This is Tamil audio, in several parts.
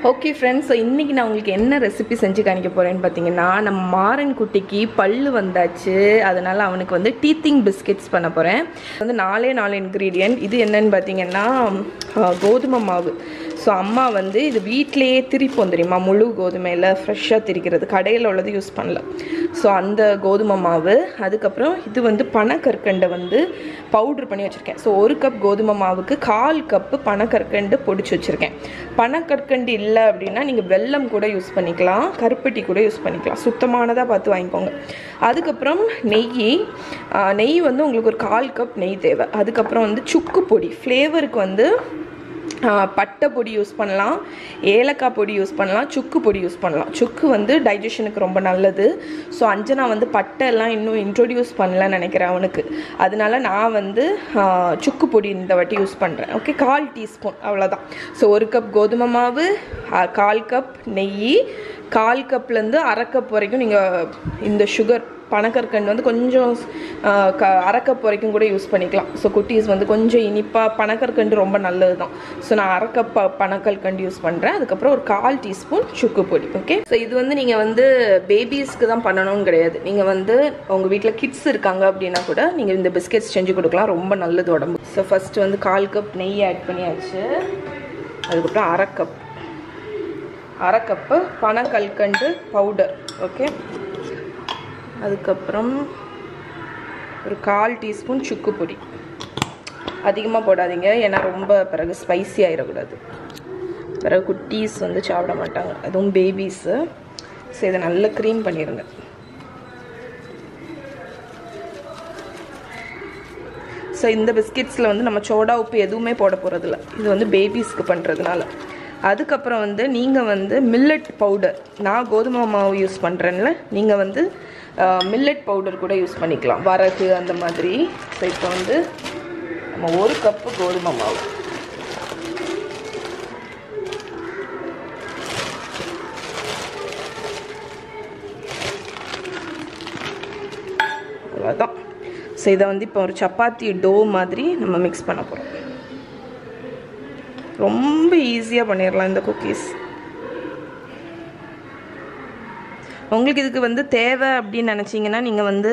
ஓகே ஃப்ரெண்ட்ஸ், ஸோ இன்றைக்கி நான் உங்களுக்கு என்ன ரெசிபி செஞ்சு காணிக்க போகிறேன்னு பார்த்தீங்கன்னா, நம்ம மாறன் குட்டிக்கு பல்லு வந்தாச்சு. அதனால் அவனுக்கு வந்து டீத்திங் பிஸ்கெட்ஸ் பண்ண போகிறேன். வந்து 4 இன்க்ரீடியன்ட். இது என்னன்னு பார்த்தீங்கன்னா கோதுமை மாவு. ஸோ அம்மா வந்து இது வீட்டிலையே திரிப்போம் தெரியுமா, முழு கோதுமையில் ஃப்ரெஷ்ஷாக திரிக்கிறது, கடையில் உள்ளது யூஸ் பண்ணல. ஸோ அந்த கோதுமை மாவு, அதுக்கப்புறம் இது வந்து பனக்கற்கண்டை வந்து பவுட்ரு பண்ணி வச்சுருக்கேன். ஸோ 1 கப் கோதுமை மாவுக்கு 1/4 கப்பு பனக்கற்கண்டு பொடிச்சு வச்சுருக்கேன். பனக்கற்கண்டு இல்லை அப்படின்னா நீங்கள் வெல்லம் கூட யூஸ் பண்ணிக்கலாம், கருப்பட்டி கூட யூஸ் பண்ணிக்கலாம், சுத்தமானதாக பார்த்து வாங்கிக்கோங்க. அதுக்கப்புறம் நெய் வந்து உங்களுக்கு ஒரு 1/4 கப் நெய் தேவை. அதுக்கப்புறம் வந்து சுக்கு பொடி, ஃப்ளேவருக்கு வந்து பட்டை பொடி யூஸ் பண்ணலாம், ஏலக்காய் பொடி யூஸ் பண்ணலாம், சுக்கு பொடி யூஸ் பண்ணலாம். சுக்கு வந்து டைஜஷனுக்கு ரொம்ப நல்லது. ஸோ அஞ்சனா வந்து பட்டை எல்லாம் இன்னும் இன்ட்ரோடியூஸ் பண்ணலன்னு நினைக்கிறேன் அவனுக்கு. அதனால நான் வந்து சுக்கு பொடி இந்த வாட்டி யூஸ் பண்ணுறேன். ஓகே, 1/4 டீஸ்பூன் அவ்வளோதான். ஸோ 1 கப் கோதுமை மாவு, 1/4 கப் நெய், 1/4 கப்லேருந்து 1/2 கப் வரைக்கும் நீங்கள் இந்த சுகர் பனக்கற்கண்டு வந்து கொஞ்சம் 1/2 கப் வரைக்கும் கூட யூஸ் பண்ணிக்கலாம். ஸோ குட்டீஸ் வந்து கொஞ்சம் இனிப்பாக, பனக்கற்கண்டு ரொம்ப நல்லது தான். ஸோ நான் 1/2 கப் பனக்கற்கண்டு யூஸ் பண்ணுறேன். அதுக்கப்புறம் ஒரு 1/4 டீஸ்பூன் சுக்கு பொடி. ஓகே, ஸோ இது வந்து நீங்கள் வந்து பேபிஸ்க்கு தான் பண்ணணும்னு கிடையாது. நீங்கள் வந்து உங்கள் வீட்டில் கிட்ஸ் இருக்காங்க அப்படின்னா கூட நீங்கள் இந்த பிஸ்கெட்ஸ் செஞ்சு கொடுக்கலாம், ரொம்ப நல்லது உடம்பு. ஸோ ஃபஸ்ட்டு வந்து 1/4 கப் நெய் ஆட் பண்ணியாச்சு. அதுக்கப்புறம் 1/2 கப்பு பனக்கற்கண்டு பவுடர். ஓகே, அதுக்கப்புறம் ஒரு 1/4 டீஸ்பூன் சுக்கு பொடி. அதிகமாக போடாதீங்க, ஏன்னா ரொம்ப பிறகு ஸ்பைசி ஆகிடக்கூடாது, பிறகு குட்டீஸ் வந்து சாப்பிட மாட்டாங்க, அதுவும் பேபிஸு. ஸோ இதை நல்லா க்ரீம் பண்ணிடுங்க. ஸோ இந்த பிஸ்கெட்ஸில் வந்து நம்ம சோடா உப்பு எதுவுமே போட போகிறதில்ல, இது வந்து பேபிஸ்க்கு பண்ணுறதுனால. அதுக்கப்புறம் வந்து நீங்கள் வந்து மில்லட் பவுடர், நான் கோதுமை மாவு யூஸ் பண்ணுறேன்ல, நீங்கள் வந்து மில்லட் பவுடர் கூட யூஸ் பண்ணிக்கலாம், வரகு அந்த மாதிரி. ஸோ இப்போ வந்து நம்ம 1 கப்பு கோதுமை மாவு, அவ்வளோதான். ஸோ இதை வந்து இப்போ ஒரு சப்பாத்தி டோ மாதிரி நம்ம மிக்ஸ் பண்ண போகிறோம். ரொம்ப ஈஸியாக பண்ணிடலாம் இந்த குக்கீஸ். உங்களுக்கு இதுக்கு வந்து தேவை அப்படின்னு நினச்சிங்கன்னா நீங்கள் வந்து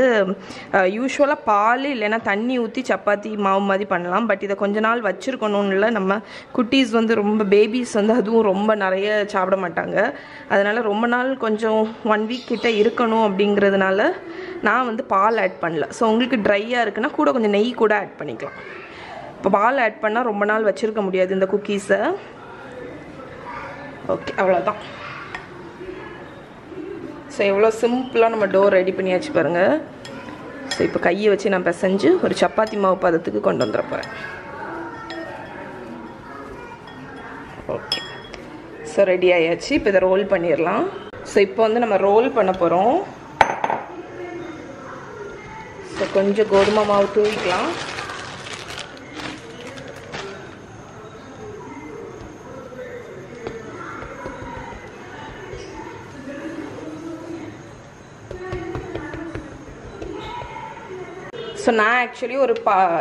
யூஸ்வலாக பால் இல்லைன்னா தண்ணி ஊற்றி சப்பாத்தி மாவு மாதிரி பண்ணலாம். பட் இதை கொஞ்ச நாள் வச்சுருக்கணும்ல, நம்ம குட்டீஸ் வந்து ரொம்ப பேபிஸ் வந்து அதுவும் ரொம்ப நிறைய சாப்பிட மாட்டாங்க. அதனால் ரொம்ப நாள் கொஞ்சம் 1 வீக் கிட்ட இருக்கணும் அப்படிங்கிறதுனால நான் வந்து பால் ஆட் பண்ணல. ஸோ உங்களுக்கு ட்ரையாக இருக்குன்னா கூட கொஞ்சம் நெய் கூட ஆட் பண்ணிக்கலாம். இப்போ பால் ஆட் பண்ணால் ரொம்ப நாள் வச்சுருக்க முடியாது இந்த குக்கீஸை. ஓகே, அவ்வளோதான். ஸோ எவ்வளோ சிம்பிளாக நம்ம டோ ரெடி பண்ணியாச்சு பாருங்கள். ஸோ இப்போ கையை வச்சு நான் பிசைஞ்சு ஒரு சப்பாத்தி மாவு பதத்துக்கு கொண்டு வந்துட போகிறேன். ஓகே, ஸோ ரெடி ஆயாச்சு. இப்போ இதை ரோல் பண்ணிடலாம். ஸோ இப்போ வந்து நம்ம ரோல் பண்ண போகிறோம். ஸோ கொஞ்சம் கோதுமை மாவு தூவிக்கலாம். ஸோ நான் ஆக்சுவலி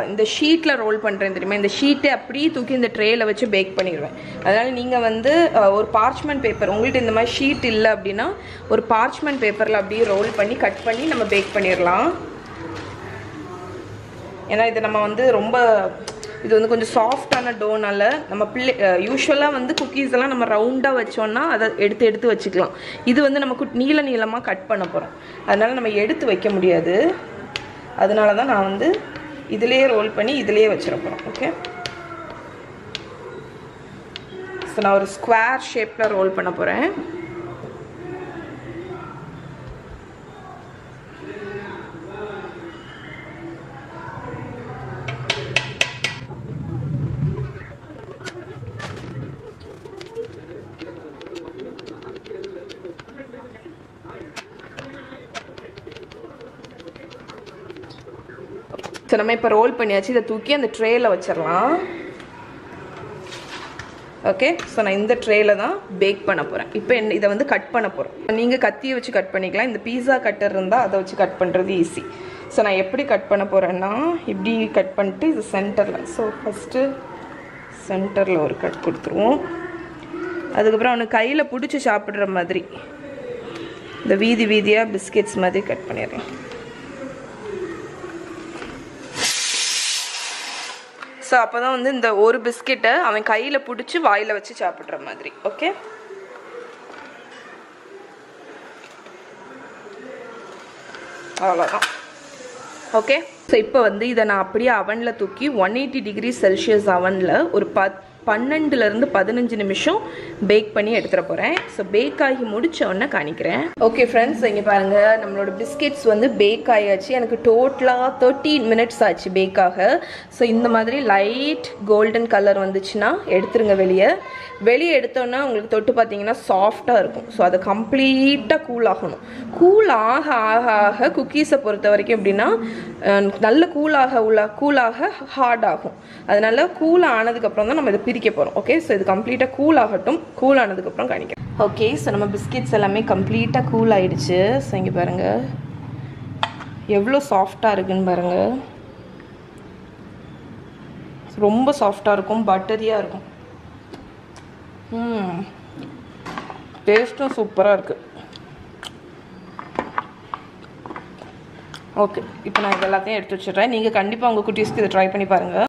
இந்த ஷீட்டில் ரோல் பண்ணுறேன் தெரியுமா, இந்த ஷீட்டை அப்படியே தூக்கி இந்த ட்ரேயில் வச்சு பேக் பண்ணிடுவேன். அதனால் நீங்கள் வந்து ஒரு பார்ச்மெண்ட் பேப்பர், உங்கள்கிட்ட இந்த மாதிரி ஷீட் இல்லை அப்படின்னா ஒரு பார்ச்மெண்ட் பேப்பரில் அப்படியே ரோல் பண்ணி கட் பண்ணி நம்ம பேக் பண்ணிடலாம். ஏன்னா இது நம்ம வந்து ரொம்ப, இது வந்து கொஞ்சம் சாஃப்டான டோனால நம்ம யூஸ்வலாக வந்து குக்கீஸ் எல்லாம் நம்ம ரவுண்டாக வச்சோன்னா அதை எடுத்து வச்சுக்கலாம். இது வந்து நம்ம நீளமாக கட் பண்ண போகிறோம், அதனால் நம்ம எடுத்து வைக்க முடியாது. அதனால தான் நான் வந்து இதிலேயே ரோல் பண்ணி இதிலேயே வச்சிட போகிறோம். ஓகே, ஸோ நான் ஒரு ஸ்கொயர் ஷேப்பில் ரோல் பண்ண போகிறேன். ஸோ நம்ம இப்போ ரோல் பண்ணியாச்சு. இதை தூக்கி அந்த ட்ரேயில் வச்சிடலாம். ஓகே, ஸோ நான் இந்த ட்ரேயில் தான் பேக் பண்ண போகிறேன். இப்போ இதை வந்து கட் பண்ண போகிறோம். நீங்கள் கத்தியை வச்சு கட் பண்ணிக்கலாம், இந்த பீஸா கட்டர் இருந்தால் அதை வச்சு கட் பண்ணுறது ஈஸி. ஸோ நான் எப்படி கட் பண்ண போகிறேன்னா, இப்படி கட் பண்ணிட்டு இது சென்டரில், ஸோ ஃபஸ்ட்டு சென்டரில் ஒரு கட் கொடுத்துருவோம். அதுக்கப்புறம் அவனுக்கு கையில் பிடிச்சி சாப்பிட்ற மாதிரி இந்த வீதி வீதியாக பிஸ்கெட்ஸ் மாதிரி கட் பண்ணிடுறேன். ஸோ அப்போ தான் வந்து இந்த ஒரு பிஸ்கெட்டை அவன் கையில் பிடிச்சி வாயில் வச்சு சாப்பிட்ற மாதிரி. ஓகே, அவ்வளோதான். ஓகே, ஸோ இப்போ வந்து இதை நான் அப்படியே அவனில் தூக்கி 180 டிகிரி செல்சியஸ் அவனில் ஒரு 12லேருந்து 15 நிமிஷம் பேக் பண்ணி எடுத்துகிற போகிறேன். ஸோ பேக் ஆகி முடிச்ச உடனே காணிக்கிறேன். ஓகே ஃப்ரெண்ட்ஸ், இங்கே பாருங்கள், நம்மளோட பிஸ்கெட்ஸ் வந்து பேக் ஆகியாச்சு. எனக்கு டோட்டலாக 13 மினிட்ஸ் ஆச்சு பேக் ஆக. ஸோ இந்த மாதிரி லைட் கோல்டன் கலர் வந்துச்சுன்னா எடுத்துருங்க வெளியே. வெளியே எடுத்தோன்னா உங்களுக்கு தொட்டு பார்த்தீங்கன்னா சாஃப்டாக இருக்கும். ஸோ அதை கம்ப்ளீட்டாக கூல் ஆகணும். கூல் ஆக ஆக ஆக குக்கீஸை பொறுத்த வரைக்கும் எப்படின்னா நல்ல கூலாக ஹார்ட் ஆகும். அதனால கூல் ஆனதுக்கப்புறம் தான் நம்ம இதை பிரிக்க போகிறோம். ஓகே, ஸோ இது கம்ப்ளீட்டாக கூல் ஆகட்டும். கூல் ஆனதுக்கப்புறம் காணிக்கிறேன். ஓகே, ஸோ நம்ம பிஸ்கெட்ஸ் எல்லாமே கம்ப்ளீட்டாக கூல் ஆகிடுச்சு. ஸோ இங்கே பாருங்கள் எவ்வளோ சாஃப்டாக இருக்குன்னு பாருங்கள். ரொம்ப சாஃப்டாக இருக்கும், பட்டரியாக இருக்கும். டேஸ்ட்டும் சூப்பராக இருக்குது. ஓகே, இப்போ நான் இது எல்லாத்தையும் எடுத்து வச்சிடுறேன். நீங்கள் கண்டிப்பாக உங்கள் குட்டீஸ்க்கு இதை ட்ரை பண்ணி பாருங்கள்.